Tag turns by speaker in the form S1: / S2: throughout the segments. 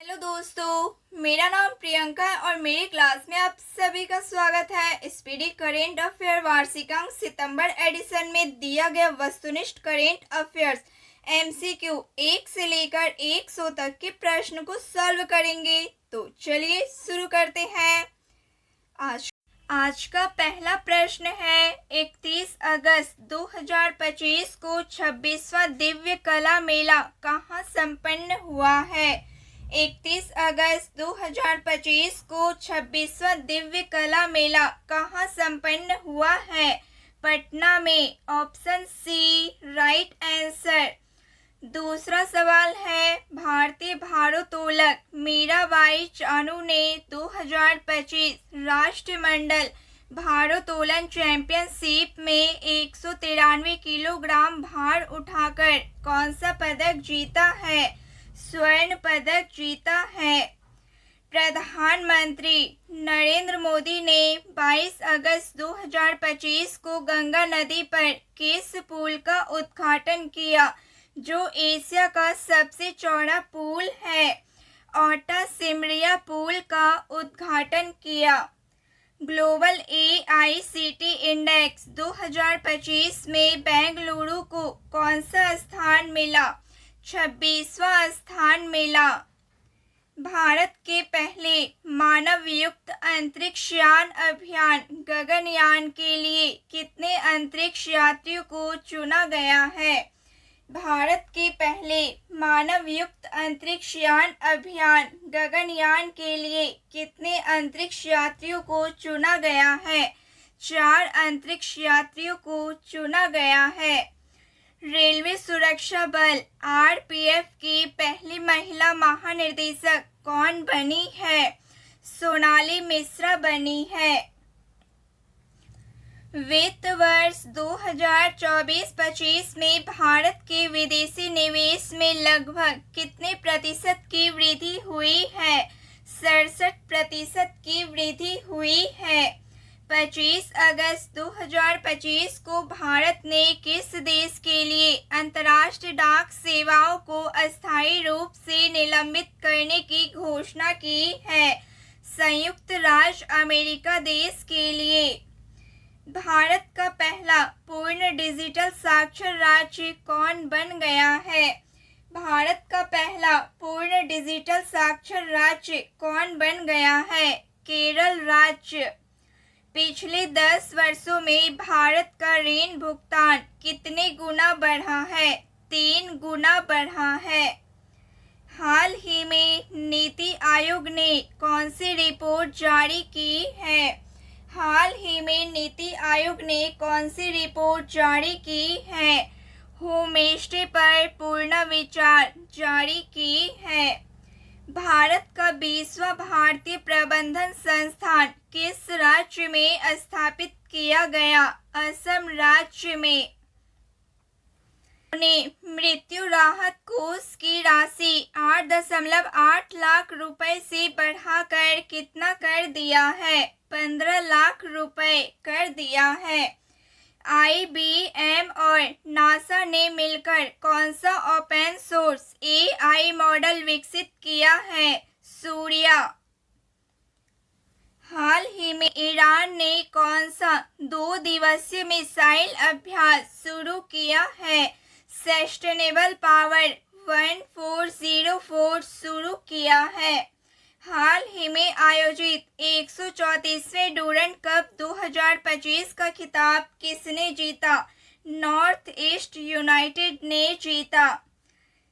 S1: Hello दोस्तों, मेरा नाम प्रियंका है और मेरी क्लास में आप सभी का स्वागत है। स्पीडी करेंट अफेयर वार्षिकांक सितंबर एडिशन में दिया गया वस्तुनिष्ठ करेंट अफेयर्स एमसीक्यू 1 से लेकर 100 तक के प्रश्न को सॉल्व करेंगे। तो चलिए शुरू करते हैं। आज का पहला प्रश्न है, 31 अगस्त 2025 को 26वां दिव्य कला मेला कहाँ संपन्न हुआ है? 31 अगस्त 2025 को 26वां दिव्य कला मेला कहाँ संपन्न हुआ है? पटना में। Option C right answer. दूसरा सवाल है, भारतीय भारोत्तोलक मीराबाई चानू ने 2025 राष्ट्रमंडल भारोत्तोलन चैंपियनशिप में 193 किलोग्राम भार उठाकर कौन सा पदक जीता है? स्वर्ण पदक जीता है। प्रधानमंत्री नरेंद्र मोदी ने 22 अगस्त 2025 को गंगा नदी पर किस पुल का उद्घाटन किया जो एशिया का सबसे चौड़ा पुल है? ओटा सिमरिया पुल का उद्घाटन किया। ग्लोबल AICT इंडेक्स 2025 में बेंगलुरु को कौन सा स्थान मिला? 26वां स्थान मिला। भारत के पहले मानवयुक्त अंतरिक्ष यान अभियान गगनयान के लिए कितने अंतरिक्ष यात्रियों को चुना गया है? भारत के पहले मानवयुक्त अंतरिक्ष यान अभियान गगनयान के लिए कितने अंतरिक्ष यात्रियों को चुना गया है? 4 अंतरिक्ष यात्रियों को चुना गया है। रेलवे सुरक्षा बल RPF की पहली महिला महानिदेशक कौन बनी है? सोनाली मिश्रा बनी है। वित्त वर्ष 2024-25 में भारत के विदेशी निवेश में लगभग कितने प्रतिशत की वृद्धि हुई है? 67% की वृद्धि हुई है। 25 अगस्त 2025 को भारत ने किस देश के लिए अंतर्राष्ट्रीय डाक सेवाओं को अस्थायी रूप से निलंबित करने की घोषणा की है? संयुक्त राज्य अमेरिका देश के लिए। भारत का पहला पूर्ण डिजिटल साक्षर राज्य कौन बन गया है? भारत का पहला पूर्ण डिजिटल साक्षर राज्य कौन बन गया है? केरल राज्य। पिछले 10 वर्षों में भारत का ऋण भुगतान कितने गुना बढ़ा है? 3 गुना बढ़ा है। हाल ही में नीति आयोग ने कौन सी रिपोर्ट जारी की है? हाल ही में नीति आयोग ने कौन सी रिपोर्ट जारी की है? होमस्टे पर पूर्ण विचार जारी की है। भारत का 20वां भारतीय प्रबंधन संस्थान किस राज्य में स्थापित किया गया? असम राज्य में। ने मृत्यु राहत कोष की राशि 8.8 लाख रुपए से बढ़ाकर कितना कर दिया है? 15 लाख रुपए कर दिया है। IBM और नासा ने मिलकर कौन सा ओपन सोर्स AI मॉडल विकसित किया है? सूर्या। हाल ही में ईरान ने कौन सा 2 दिवसीय मिसाइल अभ्यास शुरू किया है? सस्टेनेबल पावर 1404 शुरू किया है। हाल ही में आयोजित 134वें डूरंड कप 2025 का खिताब किसने जीता? नॉर्थ ईस्ट यूनाइटेड ने जीता।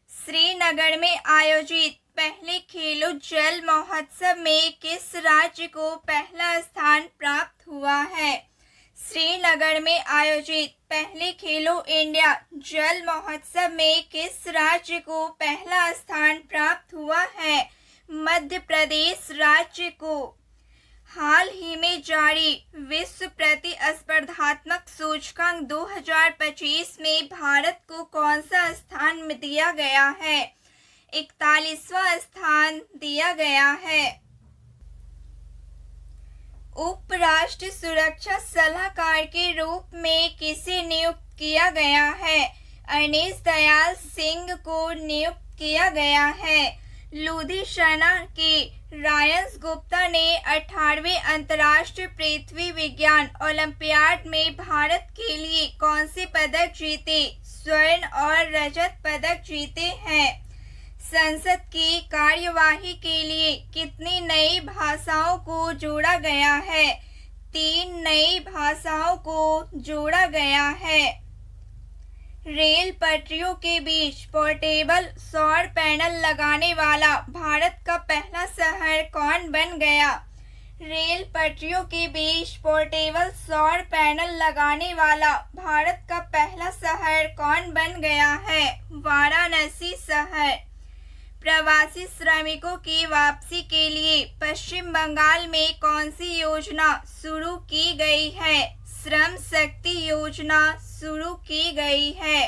S1: श्रीनगर में आयोजित पहले खेलो जल महोत्सव में किस राज्य को पहला स्थान प्राप्त हुआ है? श्रीनगर में आयोजित पहले खेलो इंडिया जल महोत्सव में किस राज्य को पहला स्थान प्राप्त हुआ है? मध्य प्रदेश राज्य को। हाल ही में जारी विश्व प्रतिस्पर्धात्मक सूचकांक 2025 में भारत को कौन सा स्थान दिया गया है? 41वां स्थान दिया गया है। उपराष्ट्रीय सुरक्षा सलाहकार के रूप में किसे नियुक्त किया गया है? अनीश दयाल सिंह को नियुक्त किया गया है। लुधियाना के रायंस गुप्ता ने 18वें अंतर्राष्ट्रीय पृथ्वी विज्ञान ओलंपियाड में भारत के लिए कौन से पदक जीते? स्वर्ण और रजत पदक जीते हैं। संसद की कार्यवाही के लिए कितनी नई भाषाओं को जोड़ा गया है? 3 नई भाषाओं को जोड़ा गया है। रेल पटरियों के बीच पोर्टेबल सौर पैनल लगाने वाला भारत का पहला शहर कौन बन गया? रेल पटरियों के बीच पोर्टेबल सौर पैनल लगाने वाला भारत का पहला शहर कौन बन गया है? वाराणसी शहर। प्रवासी श्रमिकों की वापसी के लिए पश्चिम बंगाल में कौन सी योजना शुरू की गई है? श्रम शक्ति योजना शुरू की गई है।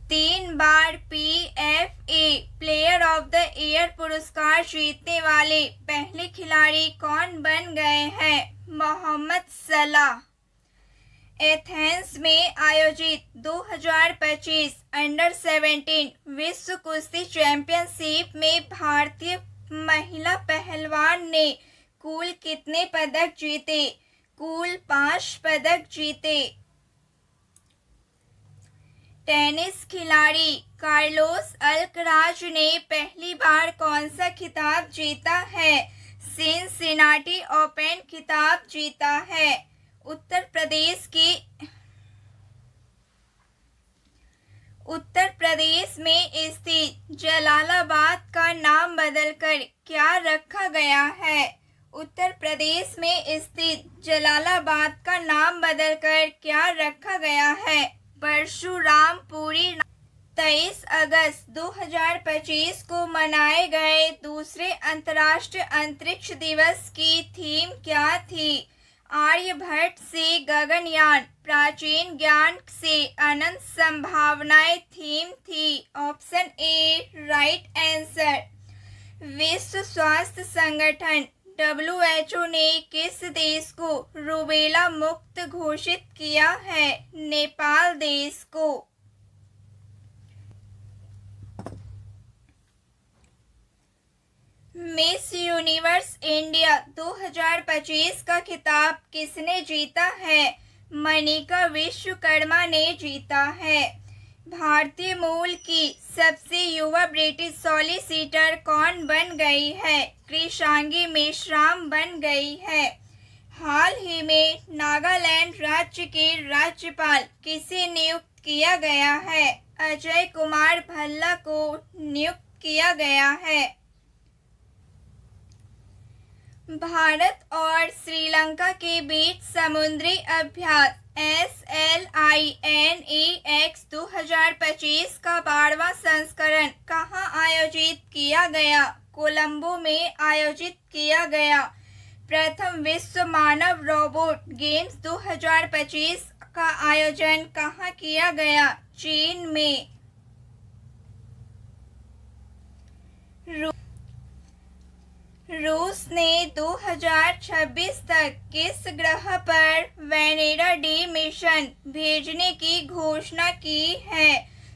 S1: 3 बार PFA player of the year पुरस्कार जीतने वाले पहले खिलाड़ी कौन बन गए हैं? मोहम्मद सलाह। एथेंस में आयोजित 2025 अंडर 17 विश्व कुश्ती चैंपियनशिप में भारतीय महिला पहलवान ने कुल कितने पदक जीते? कुल 5 पदक जीते। टेनिस खिलाड़ी कार्लोस अल्कराज ने पहली बार कौन सा खिताब जीता है? सिनसिनाटी ओपन खिताब जीता है। उत्तर प्रदेश में स्थित जलालाबाद का नाम बदलकर क्या रखा गया है? उत्तर प्रदेश में स्थित जलालाबाद का नाम बदलकर क्या रखा गया है? परशुरामपुरी। 23 अगस्त 2025 को मनाए गए दूसरे अंतर्राष्ट्रीय अंतरिक्ष दिवस की थीम क्या थी? आर्यभट्ट से गगनयान, प्राचीन ज्ञान से अनंत संभावनाएं थीम थी। Option A right answer. विश्व स्वास्थ्य संगठन WHO ने किस देश को रूबेला मुक्त घोषित किया है? नेपाल देश को। मिस यूनिवर्स इंडिया 2025 का खिताब किसने जीता है? मनिका विश्वकर्मा ने जीता है। भारतीय मूल की सबसे युवा ब्रिटिश सॉलिसिटर कौन बन गई है? कृषांगी मेश्राम बन गई है। हाल ही में नागालैंड राज्य के राज्यपाल किसे नियुक्त किया गया है? अजय कुमार भल्ला को नियुक्त किया गया है। भारत और श्रीलंका के बीच समुद्री अभ्यास SLINEX 2025 का 12वां संस्करण कहाँ आयोजित किया गया? कोलंबो में आयोजित किया गया। प्रथम विश्व मानव रोबोट गेम्स 2025 का आयोजन कहाँ किया गया? चीन में। रूस ने 2026 तक किस ग्रह पर वेनेडा डी मिशन भेजने की घोषणा की है?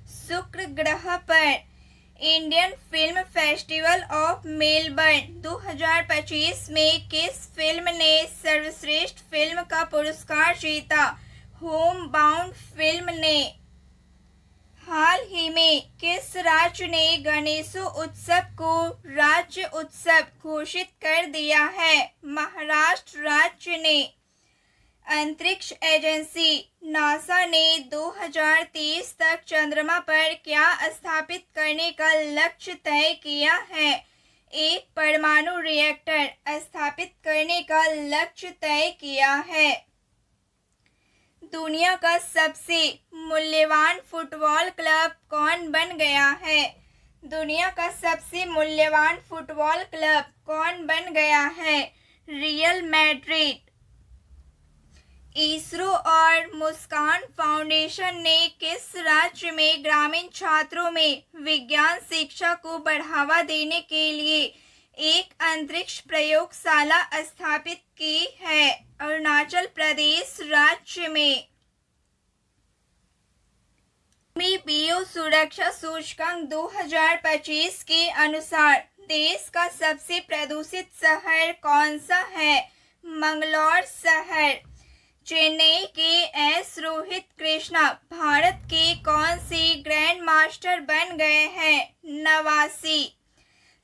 S1: शुक्र ग्रह पर। Indian film festival of Melbourne 2025 में किस फिल्म ने सर्वश्रेष्ठ फिल्म का पुरस्कार जीता? होम बाउंड फिल्म ने। हाल ही में किस राज्य ने गणेशोत्सव को राज्य उत्सव घोषित कर दिया है? महाराष्ट्र राज्य ने। अंतरिक्ष एजेंसी नासा ने 2030 तक चंद्रमा पर क्या स्थापित करने का लक्ष्य तय किया है? एक परमाणु रिएक्टर स्थापित करने का लक्ष्य तय किया है। दुनिया का सबसे मूल्यवान फुटबॉल क्लब कौन बन गया है? दुनिया का सबसे मूल्यवान फुटबॉल क्लब कौन बन गया है? Real Madrid. इसरो और मुस्कान फाउंडेशन ने किस राज्य में ग्रामीण छात्रों में विज्ञान शिक्षा को बढ़ावा देने के लिए एक अंतरिक्ष प्रयोगशाला स्थापित की है? अरुणाचल प्रदेश राज्य में। बीपीओ सुरक्षा सूचकांक 2025 के अनुसार देश का सबसे प्रदूषित शहर कौन सा है? मंगलौर शहर। चेन्नई के एस रोहित कृष्णा भारत के कौन से ग्रैंड मास्टर बन गए हैं? 89।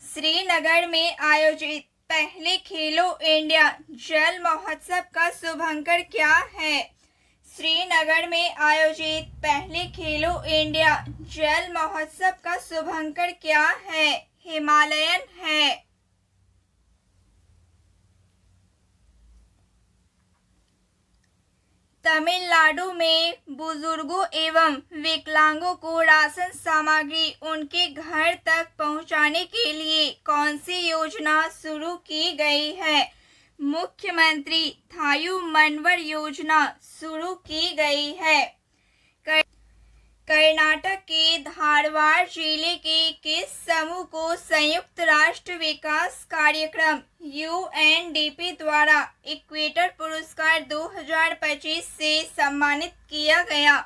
S1: श्रीनगर में आयोजित पहले खेलो इंडिया जल महोत्सव का शुभंकर क्या है? श्रीनगर में आयोजित पहले खेलो इंडिया जल महोत्सव का शुभंकर क्या है? हिमालयन है। तमिलनाडु में बुजुर्गों एवं विकलांगों को राशन सामग्री उनके घर तक पहुंचाने के लिए कौन सी योजना शुरू की गई है? मुख्यमंत्री थायू मनवर योजना शुरू की गई है। कर्नाटक के धारवाड़ जिले के किस समूह को संयुक्त राष्ट्र विकास कार्यक्रम यूएनडीपी द्वारा इक्वेटर पुरस्कार 2025 से सम्मानित किया गया?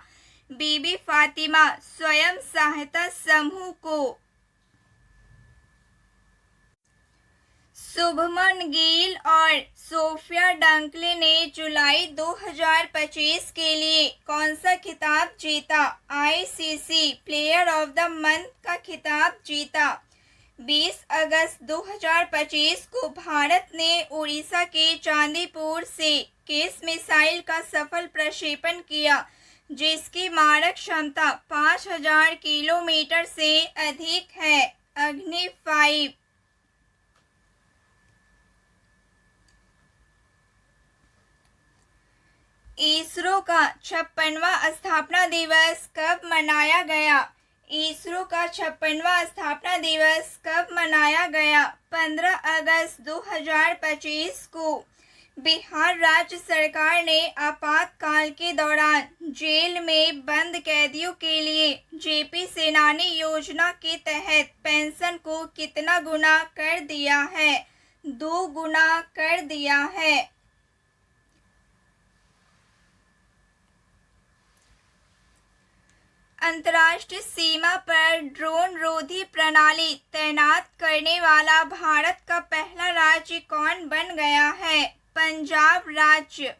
S1: बीबी फातिमा स्वयं सहायता समूह को। शुभमन गिल और सोफिया डंकले ने जुलाई 2025 के लिए कौन सा खिताब जीता? ICC player of the month का खिताब जीता। 20 अगस्त 2025 को भारत ने उड़ीसा के चांदीपुर से किस मिसाइल का सफल प्रक्षेपण किया जिसकी मारक क्षमता 5000 किलोमीटर से अधिक है? अग्नि 5। इसरो का 56वां स्थापना दिवस कब मनाया गया? इसरो का 56वां स्थापना दिवस कब मनाया गया? 15 अगस्त 2025 को। बिहार राज्य सरकार ने आपातकाल के दौरान जेल में बंद कैदियों के लिए जेपी सेनानी योजना के तहत पेंशन को कितना गुना कर दिया है? 2 गुना कर दिया है। अंतर्राष्ट्रीय सीमा पर ड्रोन रोधी प्रणाली तैनात करने वाला भारत का पहला राज्य कौन बन गया है? पंजाब राज्य।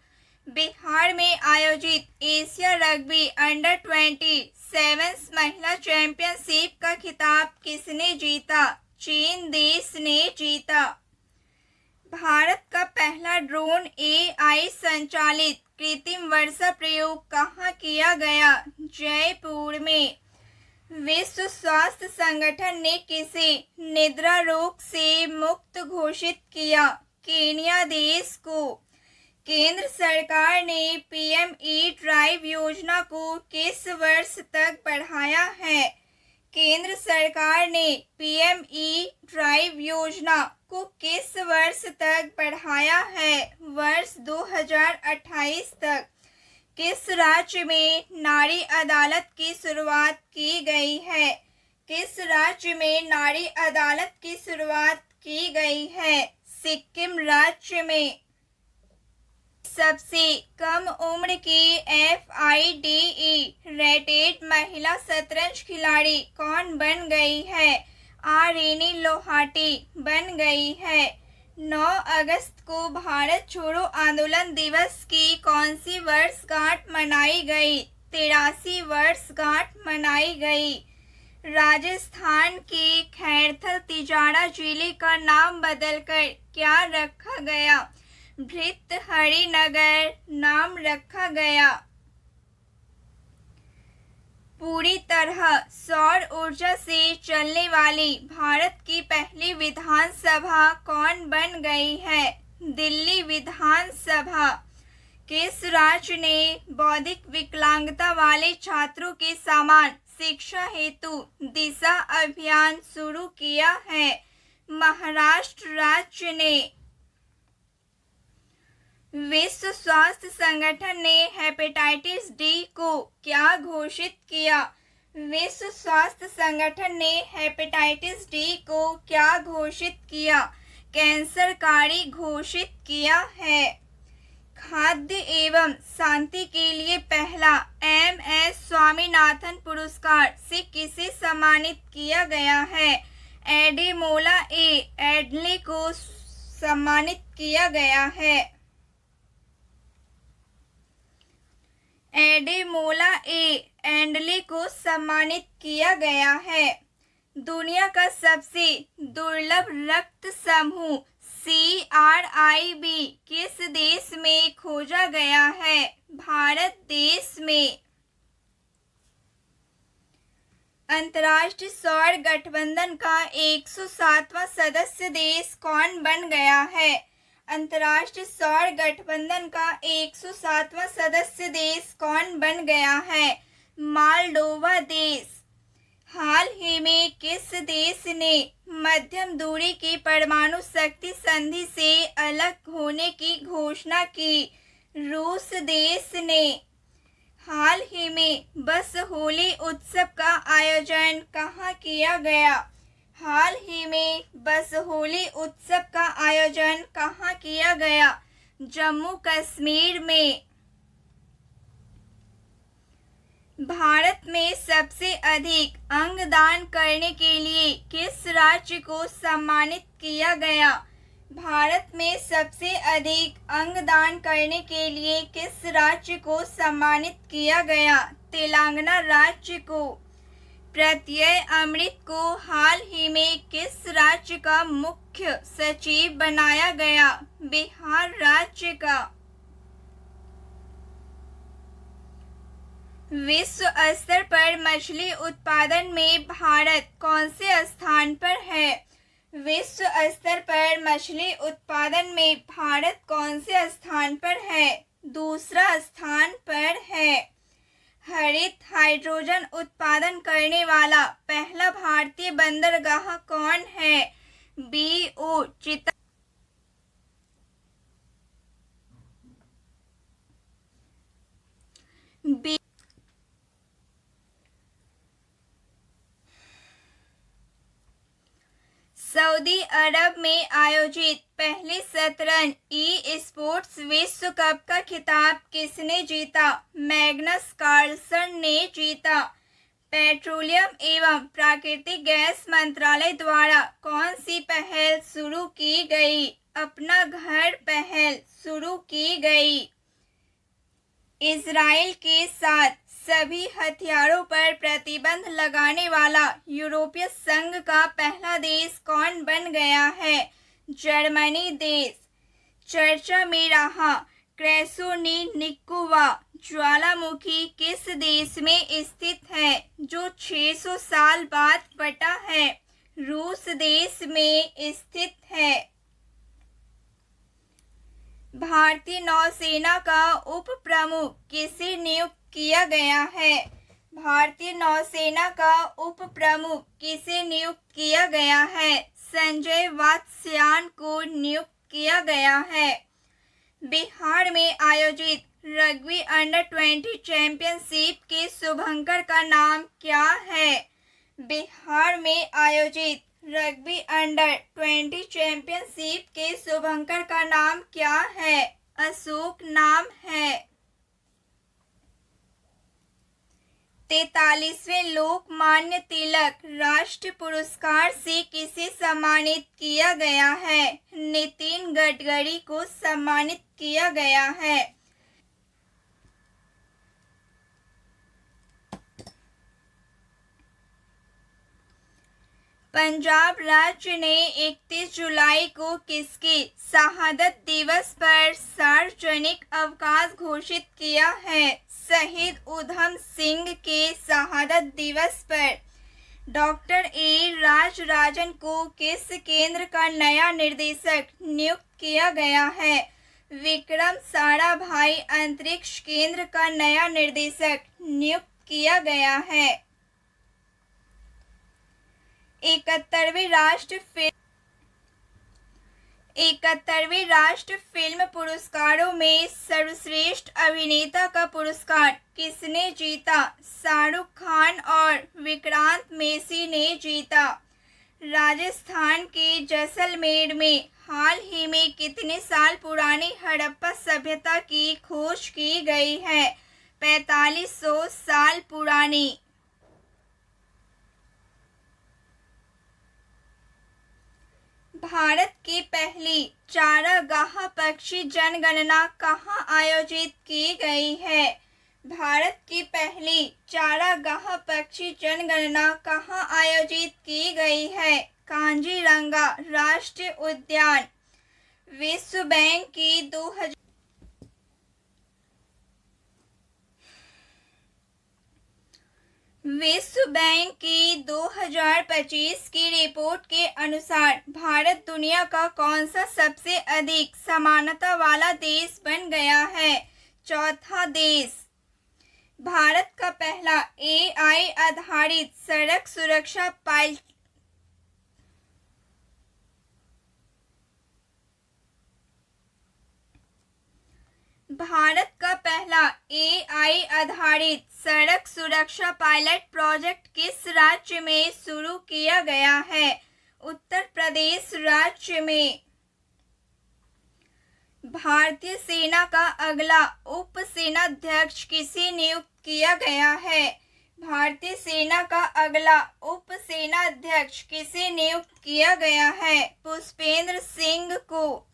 S1: बिहार में आयोजित एशिया रग्बी अंडर-27 महिला चैंपियनशिप का खिताब किसने जीता? चीन देश ने जीता। भारत का पहला ड्रोन एआई संचालित कृत्रिम वर्षा प्रयोग कहाँ किया गया? जयपुर में। विश्व स्वास्थ्य संगठन ने किसे निद्रा रोग से मुक्त घोषित किया? केन्या देश को। केंद्र सरकार ने पीएमई ड्राइव योजना को किस वर्ष तक बढ़ाया है? केंद्र सरकार ने पीएमई ड्राइव योजना को किस वर्ष तक बढ़ाया है? वर्ष 2028 तक। किस राज्य में नारी अदालत की शुरुआत की गई है? किस राज्य में नारी अदालत की शुरुआत की गई है? सिक्किम राज्य में। सबसे कम उम्र की FIDE रेटेड महिला शतरंज खिलाड़ी कौन बन गई है? आरिनी लोहाटी बन गई है। 9 अगस्त को भारत छोड़ो आंदोलन दिवस की कौन सी वर्षगांठ मनाई गई? 83 वर्षगांठ मनाई गई। राजस्थान के खैरथल तिजारा जिले का नाम बदलकर क्या रखा गया? भृतहरि नगर नाम रखा गया। पूरी तरह सौर ऊर्जा से चलने वाली भारत की पहली विधानसभा कौन बन गई है? दिल्ली विधानसभा। किस राज्य ने बौद्धिक विकलांगता वाले छात्रों के समान शिक्षा हेतु दिशा अभियान शुरू किया है? महाराष्ट्र राज्य ने। विश्व स्वास्थ्य संगठन ने हेपेटाइटिस डी को क्या घोषित किया? विश्व स्वास्थ्य संगठन ने हेपेटाइटिस डी को क्या घोषित किया? कैंसरकारी घोषित किया है। खाद्य एवं शांति के लिए पहला MS स्वामीनाथन पुरस्कार से किसे सम्मानित किया गया है? एडेमोला एडले को सम्मानित किया गया है। एडेमोला एंडले को सम्मानित किया गया है। दुनिया का सबसे दुर्लभ रक्त समूह CRIB किस देश में खोजा गया है? भारत देश में। अंतर्राष्ट्रीय सौर गठबंधन का 107वां सदस्य देश कौन बन गया है? अंतर्राष्ट्रीय सौर गठबंधन का 107वां सदस्य देश कौन बन गया है? मालडोवा देश। हाल ही में किस देश ने मध्यम दूरी की परमाणु शक्ति संधि से अलग होने की घोषणा की? रूस देश ने। हाल ही में बस होली उत्सव का आयोजन कहाँ किया गया? हाल ही में बस होली उत्सव का आयोजन कहाँ किया गया? जम्मू कश्मीर में। भारत में सबसे अधिक अंगदान करने के लिए किस राज्य को सम्मानित किया गया? भारत में सबसे अधिक अंगदान करने के लिए किस राज्य को सम्मानित किया गया? तेलंगाना राज्य को। प्रत्यय अमृत को हाल ही में किस राज्य का मुख्य सचिव बनाया गया? बिहार राज्य का। विश्व स्तर पर मछली उत्पादन में भारत कौन से स्थान पर है? विश्व स्तर पर मछली उत्पादन में भारत कौन से स्थान पर है? दूसरा स्थान पर है। हरित हाइड्रोजन उत्पादन करने वाला पहला भारतीय बंदरगाह कौन है? BO चित्तौड़। सऊदी अरब में आयोजित पहले शतरंज ई-स्पोर्ट्स विश्व कप का खिताब किसने जीता? मैग्नस कार्लसन ने जीता। पेट्रोलियम एवं प्राकृतिक गैस मंत्रालय द्वारा कौन सी पहल शुरू की गई? अपना घर पहल शुरू की गई। इजराइल के साथ सभी हथियारों पर प्रतिबंध लगाने वाला यूरोपीय संघ का पहला देश कौन बन गया है? जर्मनी देश। चर्चा में रहा क्रेसोनिनिकोवा ज्वालामुखी किस देश में स्थित है जो 600 साल बाद फटा है? रूस देश में स्थित है। भारतीय नौसेना का उप प्रमुख किसे नियुक्त किया गया है? भारतीय नौसेना का उप प्रमुख किसे नियुक्त किया गया है? संजय वात्स्यायन को नियुक्त किया गया है। बिहार में आयोजित रग्बी अंडर-20 चैंपियनशिप के शुभंकर का नाम क्या है? बिहार में आयोजित रग्बी अंडर-20 चैंपियनशिप के शुभंकर का नाम क्या है? अशोक नाम है। 43वें लोकमान्य तिलक राष्ट्रीय पुरस्कार से किसे सम्मानित किया गया है? नितिन गडकरी को सम्मानित किया गया है। पंजाब राज्य ने 31 जुलाई को किसके शहादत दिवस पर सार्वजनिक अवकाश घोषित किया है? शहीद उधम सिंह के शहादत दिवस पर। डॉक्टर ए राजराजन को किस केंद्र का नया निदेशक नियुक्त किया गया है? विक्रम साराभाई अंतरिक्ष केंद्र का नया निर्देशक नियुक्त किया गया है। 71वें राष्ट्रीय फिल्म पुरस्कारों में सर्वश्रेष्ठ अभिनेता का पुरस्कार किसने जीता? शाहरुख खान और विक्रांत मेसी ने जीता। राजस्थान के जैसलमेर में हाल ही में कितने साल पुरानी हड़प्पा सभ्यता की खोज की गई है? 4500 साल पुरानी। भारत की पहली चारागाह पक्षी जनगणना कहाँ आयोजित की गई है? भारत की पहली चारागाह पक्षी जनगणना कहाँ आयोजित की गई है? कांजीरंगा राष्ट्रीय उद्यान। विश्व बैंक की 2025 की रिपोर्ट के अनुसार भारत दुनिया का कौन सा सबसे अधिक समानता वाला देश बन गया है? चौथा देश। भारत का पहला AI आधारित सड़क सुरक्षा पायलट भारत का पहला AI आधारित सड़क सुरक्षा पायलट प्रोजेक्ट किस राज्य में शुरू किया गया है? उत्तर प्रदेश राज्य में। भारतीय सेना का अगला उप सेनाध्यक्ष किसे नियुक्त किया गया है? भारतीय सेना का अगला उप सेनाध्यक्ष किसे नियुक्त किया गया है? पुष्पेंद्र सिंह को।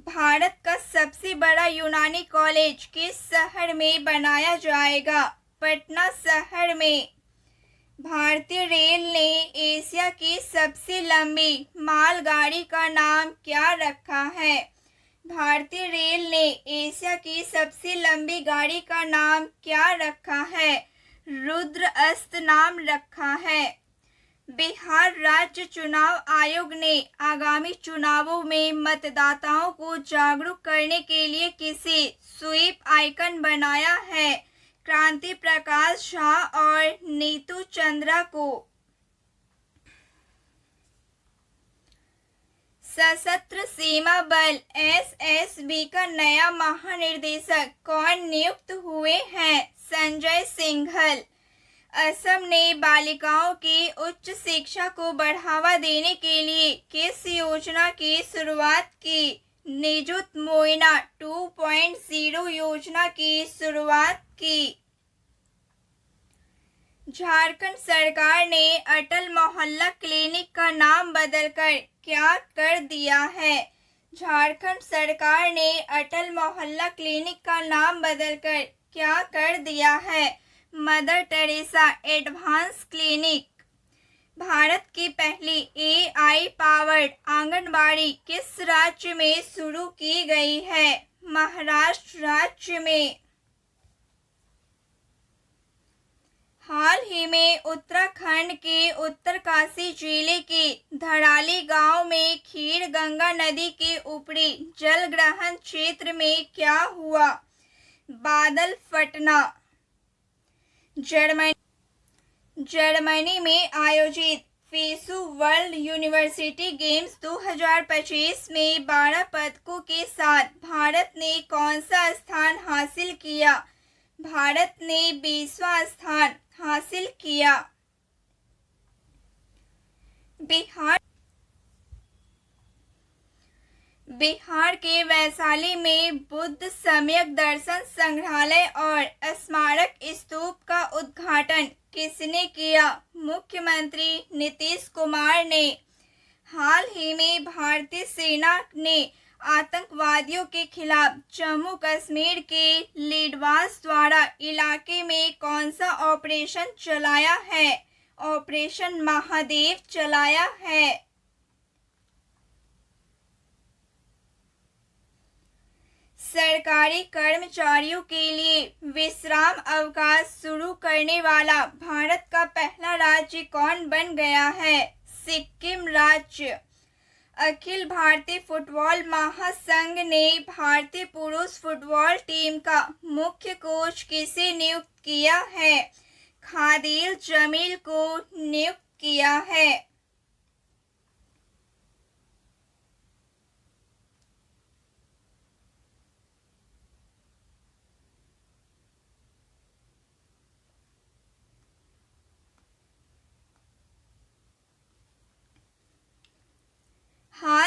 S1: भारत का सबसे बड़ा यूनानी कॉलेज किस शहर में बनाया जाएगा? पटना शहर में। भारतीय रेल ने एशिया की सबसे लंबी मालगाड़ी का नाम क्या रखा है? भारतीय रेल ने एशिया की सबसे लंबी गाड़ी का नाम क्या रखा है? रुद्रअस्त नाम रखा है। बिहार राज्य चुनाव आयोग ने आगामी चुनावों में मतदाताओं को जागरूक करने के लिए किसे स्वीप आइकन बनाया है? क्रांति प्रकाश झा और नीतू चंद्रा को। सशस्त्र सीमा बल SSB का नया महानिदेशक कौन नियुक्त हुए हैं? संजय सिंघल। असम ने बालिकाओं की उच्च शिक्षा को बढ़ावा देने के लिए किस योजना की शुरुआत की? निजुत मोइना 2.0 योजना की शुरुआत की। झारखंड सरकार ने अटल मोहल्ला क्लिनिक का नाम बदलकर क्या कर दिया है? झारखंड सरकार ने अटल मोहल्ला क्लिनिक का नाम बदलकर क्या कर दिया है? Mother Teresa advance clinic. Bharat की पहली AI पावर्ड आंगनबाड़ी किस राज्य में शुरू की गई है? महाराष्ट्र राज्य में। हाल ही में उत्तराखंड के उत्तरकाशी जिले के धराली गांव में खीर गंगा नदी के ऊपरी जलग्रहण क्षेत्र में क्या हुआ? बादल फटना। जर्मनी में आयोजित फीसू वर्ल्ड यूनिवर्सिटी गेम्स 2025 में 12 पदकों के साथ भारत ने कौन सा स्थान हासिल किया? भारत ने 20वां स्थान हासिल किया। बिहार के वैशाली में बुद्ध सम्यक दर्शन संग्रहालय और स्मारक स्तूप का उद्घाटन किसने किया? मुख्यमंत्री नीतीश कुमार ने। हाल ही में भारतीय सेना ने आतंकवादियों के खिलाफ जम्मू कश्मीर के लिडवास द्वारा इलाके में कौन सा ऑपरेशन चलाया है? ऑपरेशन महादेव चलाया है। सरकारी कर्मचारियों के लिए विश्राम अवकाश शुरू करने वाला भारत का पहला राज्य कौन बन गया है? सिक्किम राज्य। अखिल भारतीय फुटबॉल महासंघ ने भारतीय पुरुष फुटबॉल टीम का मुख्य कोच किसे नियुक्त किया है? खादिल जमील को नियुक्त किया है।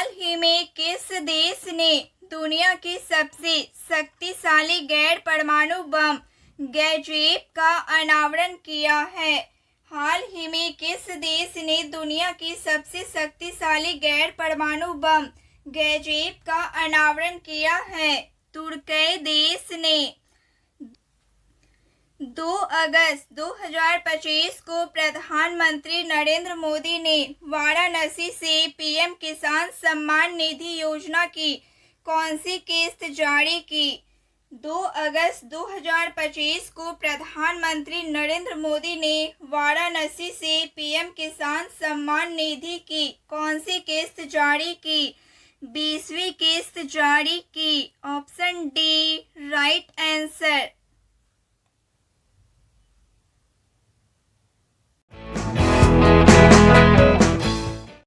S1: हाल ही में किस देश ने दुनिया की सबसे शक्तिशाली गैर परमाणु बम गैजेट का अनावरण किया है? हाल ही में किस देश ने दुनिया की सबसे शक्तिशाली गैर परमाणु बम गैजेट का अनावरण किया है? तुर्की देश ने 2 अगस्त 2025 को प्रधानमंत्री नरेंद्र मोदी ने वाराणसी से पीएम किसान सम्मान निधि योजना की कौन सी किस्त जारी की? 2 अगस्त 2025 को प्रधानमंत्री नरेंद्र मोदी ने वाराणसी से पीएम किसान सम्मान निधि की कौन सी किस्त जारी की? 20वीं किस्त जारी की। Option D right answer.